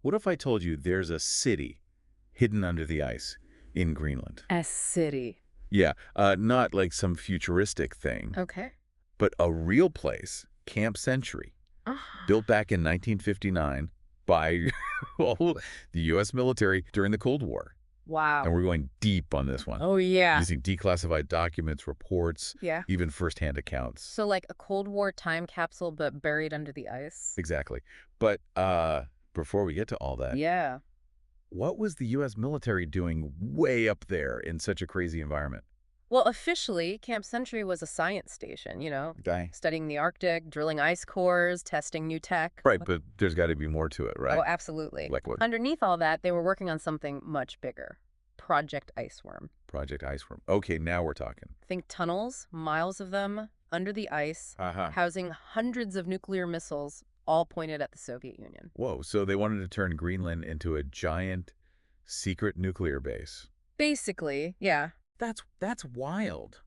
What if I told you there's a city hidden under the ice in Greenland? A city. Yeah, not like some futuristic thing, Okay. but a real place, Camp Century, built Ah, back in 1959 by well, the U.S. military during the Cold War. And wow. we're going deep on this one, Oh, yeah. using declassified documents, reports, Yeah. even firsthand accounts. So like a Cold War time capsule, but buried under the ice? Exactly. But before we get to all that, Yeah. what was the U.S. military doing way up there in such a crazy environment? Well, officially, Camp Century was a science station, Okay. studying the Arctic, drilling ice cores, testing new tech. Right, but there's got to be more to it, Oh, right? absolutely. Like what? Underneath all that, they were working on something much bigger. Project Iceworm. Project Iceworm. Okay, now we're talking. Think tunnels, miles of them, under the ice, Uh-huh. housing hundreds of nuclear missiles, all pointed at the Soviet Union. Whoa, so they wanted to turn Greenland into a giant secret nuclear base. Basically, yeah. That's wild.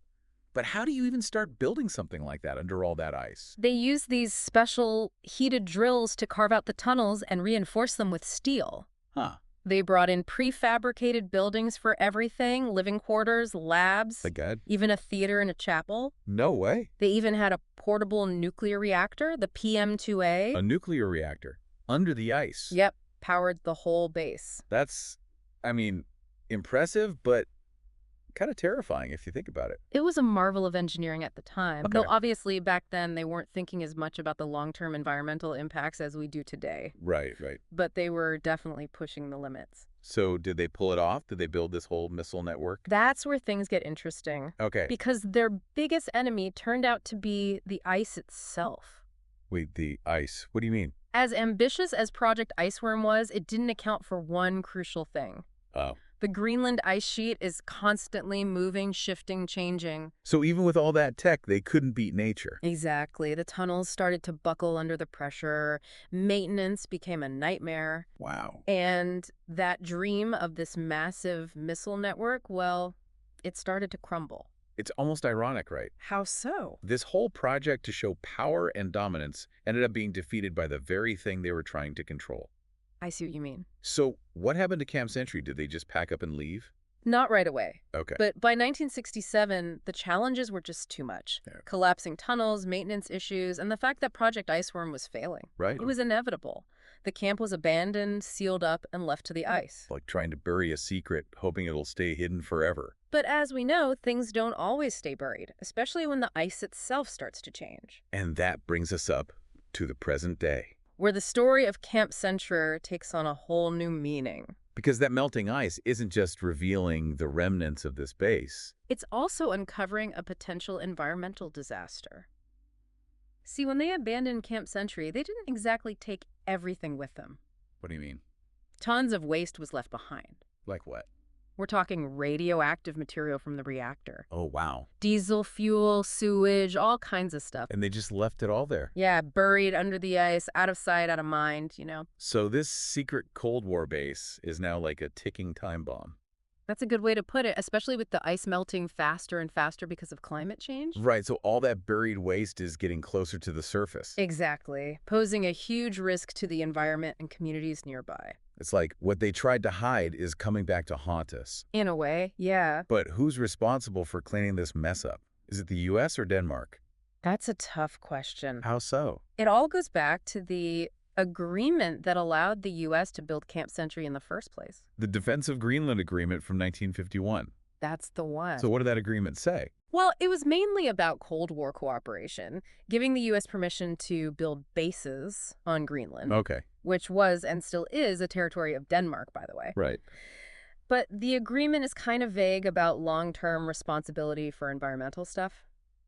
But how do you even start building something like that under all that ice? They used these special heated drills to carve out the tunnels and reinforce them with steel. Huh. They brought in prefabricated buildings for everything, living quarters, labs, Like God? even a theater and a chapel. No way. They even had a portable nuclear reactor, the PM2A. A nuclear reactor under the ice. Yep, powered the whole base. That's, I mean, impressive, but kind of terrifying if you think about it. It was a marvel of engineering at the time, Okay. though obviously back then they weren't thinking as much about the long-term environmental impacts as we do today. Right, right. But they were definitely pushing the limits. So did they pull it off? Did they build this whole missile network? That's where things get interesting, Okay. because their biggest enemy turned out to be the ice itself. Wait, the ice. What do you mean? As ambitious as Project Iceworm was, it didn't account for one crucial thing. Oh. The Greenland ice sheet is constantly moving, shifting, changing. So even with all that tech, they couldn't beat nature. Exactly. The tunnels started to buckle under the pressure. Maintenance became a nightmare. Wow. And that dream of this massive missile network, well, it started to crumble. It's almost ironic, right? How so? This whole project to show power and dominance ended up being defeated by the very thing they were trying to control. I see what you mean. So what happened to Camp Century? Did they just pack up and leave? Not right away. Okay. But by 1967, the challenges were just too much. Yeah. Collapsing tunnels, maintenance issues, and the fact that Project Iceworm was failing. Right. It was inevitable. The camp was abandoned, sealed up, and left to the ice. Like trying to bury a secret, hoping it'll stay hidden forever. But as we know, things don't always stay buried, especially when the ice itself starts to change. And that brings us up to the present day. Where the story of Camp Century takes on a whole new meaning. Because that melting ice isn't just revealing the remnants of this base. It's also uncovering a potential environmental disaster. See, when they abandoned Camp Century, they didn't exactly take everything with them. What do you mean? Tons of waste was left behind. Like what? We're talking radioactive material from the reactor. Oh, wow. Diesel fuel, sewage, all kinds of stuff. And they just left it all there. Yeah, buried under the ice, out of sight, out of mind. So this secret Cold War base is now like a ticking time bomb. That's a good way to put it, especially with the ice melting faster and faster because of climate change. Right, so all that buried waste is getting closer to the surface. Exactly, posing a huge risk to the environment and communities nearby. It's like what they tried to hide is coming back to haunt us. In a way, yeah. But who's responsible for cleaning this mess up? Is it the U.S. or Denmark? That's a tough question. How so? It all goes back to the agreement that allowed the U.S. to build Camp Century in the first place. The Defense of Greenland Agreement from 1951. That's the one. So what did that agreement say? Well, it was mainly about Cold War cooperation, giving the U.S. permission to build bases on Greenland, Okay. which was and still is a territory of Denmark, by the way. Right. But the agreement is kind of vague about long-term responsibility for environmental stuff.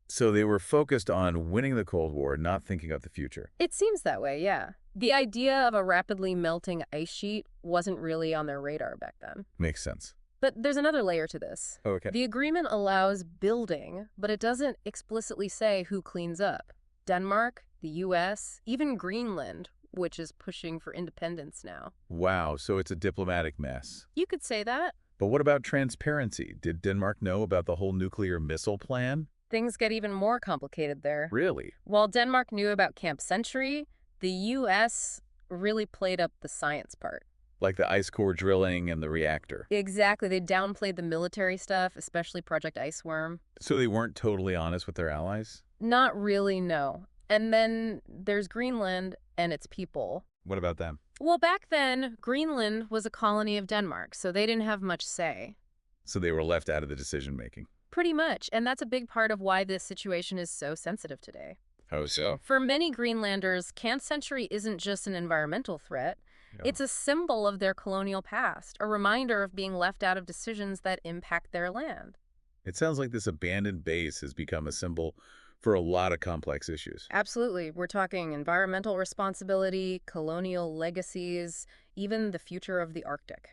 So they were focused on winning the Cold War, not thinking of the future. It seems that way, yeah. The idea of a rapidly melting ice sheet wasn't really on their radar back then. Makes sense. But there's another layer to this. Okay. The agreement allows building, but it doesn't explicitly say who cleans up. Denmark, the U.S., even Greenland, which is pushing for independence now. Wow, so it's a diplomatic mess. You could say that. But what about transparency? Did Denmark know about the whole nuclear missile plan? Things get even more complicated there. Really? While Denmark knew about Camp Century, the U.S. really played up the science part. Like the ice core drilling and the reactor. Exactly. They downplayed the military stuff, especially Project Iceworm. So they weren't totally honest with their allies? Not really, no. And then there's Greenland and its people. What about them? Well, back then, Greenland was a colony of Denmark, so they didn't have much say. So they were left out of the decision-making. Pretty much, and that's a big part of why this situation is so sensitive today. How so? For many Greenlanders, Camp Century isn't just an environmental threat. Yeah. It's a symbol of their colonial past, a reminder of being left out of decisions that impact their land. It sounds like this abandoned base has become a symbol for a lot of complex issues. Absolutely. We're talking environmental responsibility, colonial legacies, even the future of the Arctic.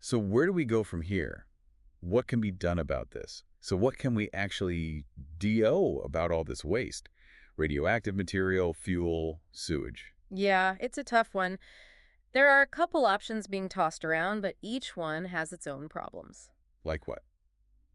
So where do we go from here? What can be done about this? So what can we actually do about all this waste? Radioactive material, fuel, sewage. Yeah, it's a tough one. There are a couple options being tossed around, but each one has its own problems. Like what?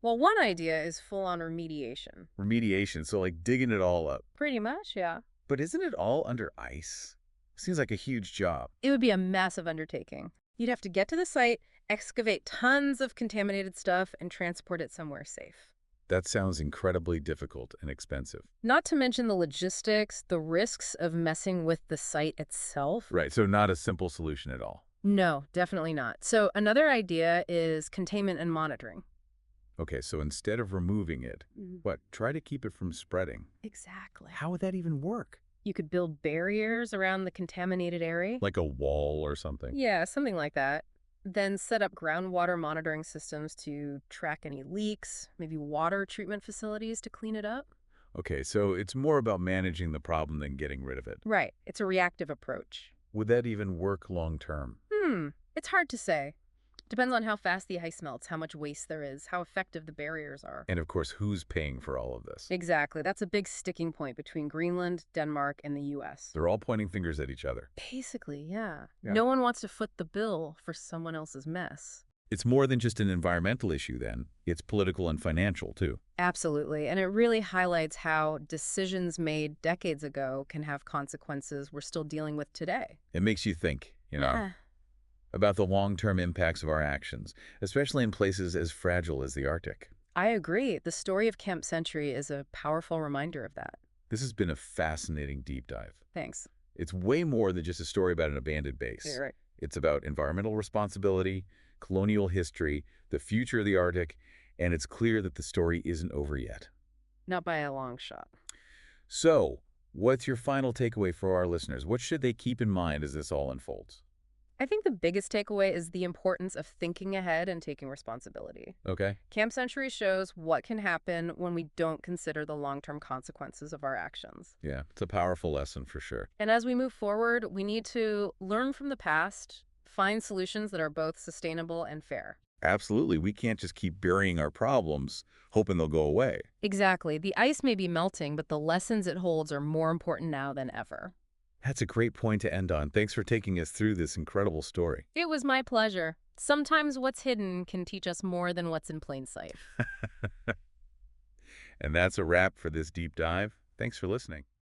Well, one idea is full-on remediation. Remediation, so like digging it all up. Pretty much, yeah. But isn't it all under ice? Seems like a huge job. It would be a massive undertaking. You'd have to get to the site, excavate tons of contaminated stuff, and transport it somewhere safe. That sounds incredibly difficult and expensive. Not to mention the logistics, the risks of messing with the site itself. Right, so not a simple solution at all. No, definitely not. So another idea is containment and monitoring. Okay, so instead of removing it, try to keep it from spreading. Exactly. How would that even work? You could build barriers around the contaminated area. Like a wall or something? Yeah, something like that. Then set up groundwater monitoring systems to track any leaks, maybe water treatment facilities to clean it up. Okay, so it's more about managing the problem than getting rid of it. Right. It's a reactive approach. Would that even work long term? It's hard to say. Depends on how fast the ice melts, how much waste there is, how effective the barriers are. And of course, who's paying for all of this? Exactly. That's a big sticking point between Greenland, Denmark, and the U.S. They're all pointing fingers at each other. Basically, yeah. Yeah. No one wants to foot the bill for someone else's mess. It's more than just an environmental issue then. It's political and financial too. Absolutely. And it really highlights how decisions made decades ago can have consequences we're still dealing with today. It makes you think, Yeah. about the long-term impacts of our actions, especially in places as fragile as the Arctic. I agree. The story of Camp Century is a powerful reminder of that. This has been a fascinating deep dive. Thanks. It's way more than just a story about an abandoned base. You're right. It's about environmental responsibility, colonial history, the future of the Arctic, and it's clear that the story isn't over yet. Not by a long shot. So, what's your final takeaway for our listeners? What should they keep in mind as this all unfolds? I think the biggest takeaway is the importance of thinking ahead and taking responsibility. Okay. Camp Century shows what can happen when we don't consider the long-term consequences of our actions. Yeah, it's a powerful lesson for sure. And as we move forward, we need to learn from the past, find solutions that are both sustainable and fair. Absolutely. We can't just keep burying our problems, hoping they'll go away. Exactly. The ice may be melting, but the lessons it holds are more important now than ever. That's a great point to end on. Thanks for taking us through this incredible story. It was my pleasure. Sometimes what's hidden can teach us more than what's in plain sight. And that's a wrap for this deep dive. Thanks for listening.